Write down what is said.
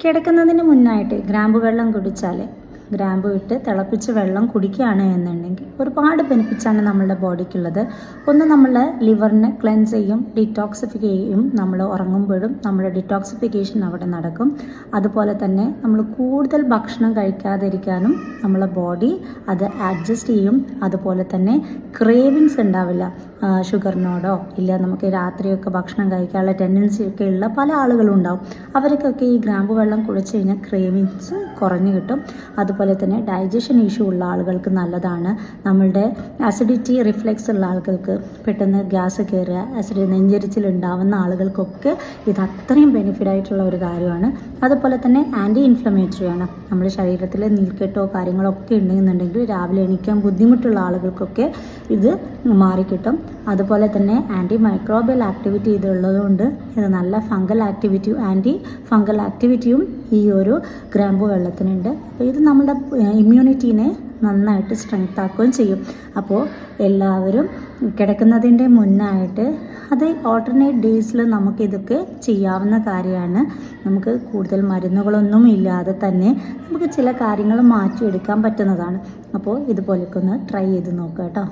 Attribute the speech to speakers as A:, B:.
A: കിടക്കുന്നതിന് മുന്നായിട്ട് ഗ്രാമ്പു വെള്ളം കുടിച്ചാൽ ഗ്രാമ്പു ഇട്ട് തിളപ്പിച്ച് വെള്ളം കുടിക്കുകയാണ് എന്നുണ്ടെങ്കിൽ ഒരുപാട് ബെനിഫിറ്റ്സാണ് നമ്മളുടെ ബോഡിക്കുള്ളത്. ഒന്ന് നമ്മളെ ലിവറിനെ ക്ലെൻസ് ചെയ്യും, ഡീറ്റോക്സിഫിക് ചെയ്യും. നമ്മൾ ഉറങ്ങുമ്പോഴും നമ്മുടെ ഡിറ്റോക്സിഫിക്കേഷൻ അവിടെ നടക്കും. അതുപോലെ തന്നെ നമ്മൾ കൂടുതൽ ഭക്ഷണം കഴിക്കാതിരിക്കാനും നമ്മളെ ബോഡി അത് അഡ്ജസ്റ്റ് ചെയ്യും. അതുപോലെ തന്നെ ക്രേവിങ്സ് ഉണ്ടാവില്ല. ഷുഗറിനോടോ ഇല്ല നമുക്ക് രാത്രിയൊക്കെ ഭക്ഷണം കഴിക്കാനുള്ള ടെൻഡൻസി ഒക്കെ ഉള്ള പല ആളുകളും ഉണ്ടാവും. അവർക്കൊക്കെ ഈ ഗ്രാമ്പു വെള്ളം കുടിച്ച് കഴിഞ്ഞാൽ ക്രേവിങ്സ് കുറഞ്ഞു കിട്ടും. അതുപോലെ തന്നെ ഡൈജഷൻ ഇഷ്യൂ ഉള്ള ആളുകൾക്ക് നല്ലതാണ്. നമ്മളുടെ അസിഡിറ്റി റിഫ്ലെക്സ് ഉള്ള ആളുകൾക്ക്, പെട്ടെന്ന് ഗ്യാസ് കയറുക, അസിഡ് നെഞ്ചരിച്ചിൽ ഉണ്ടാവുന്ന ആളുകൾക്കൊക്കെ ഇത് അത്രയും ബെനിഫിറ്റ് ആയിട്ടുള്ള ഒരു കാര്യമാണ്. അതുപോലെ തന്നെ ആൻറ്റി ഇൻഫ്ലമേറ്ററി ആണ്. നമ്മുടെ ശരീരത്തിൽ നീർക്കെട്ടോ കാര്യങ്ങളോ ഒക്കെ ഉണ്ടെന്നുണ്ടെങ്കിൽ രാവിലെ എണീക്കാൻ ബുദ്ധിമുട്ടുള്ള ആളുകൾക്കൊക്കെ ഇത് മാറിക്കിട്ടും. അതുപോലെ തന്നെ ആൻറ്റി മൈക്രോബിയൽ ആക്ടിവിറ്റി ഇതുള്ളതുകൊണ്ട് ഇത് നല്ല ആൻറ്റി ഫംഗൽ ആക്ടിവിറ്റിയും ഈ ഒരു ഗ്രാമ്പു വെള്ളത്തിനുണ്ട്. അപ്പോൾ ഇത് നമ്മുടെ ഇമ്മ്യൂണിറ്റീനെ നന്നായിട്ട് സ്ട്രെങ്ത് ആക്കുകയും ചെയ്യും. അപ്പോൾ എല്ലാവരും കിടക്കുന്നതിൻ്റെ മുന്നായിട്ട് അത് ഓൾട്ടർനേറ്റ് ഡേയ്സിൽ നമുക്കിതൊക്കെ ചെയ്യാവുന്ന കാര്യമാണ്. നമുക്ക് കൂടുതൽ മരുന്നുകളൊന്നും ഇല്ലാതെ തന്നെ നമുക്ക് ചില കാര്യങ്ങൾ മാറ്റിയെടുക്കാൻ പറ്റുന്നതാണ്. അപ്പോൾ ഇതുപോലെയൊക്കെ ഒന്ന് ട്രൈ ചെയ്ത് നോക്കുക കേട്ടോ.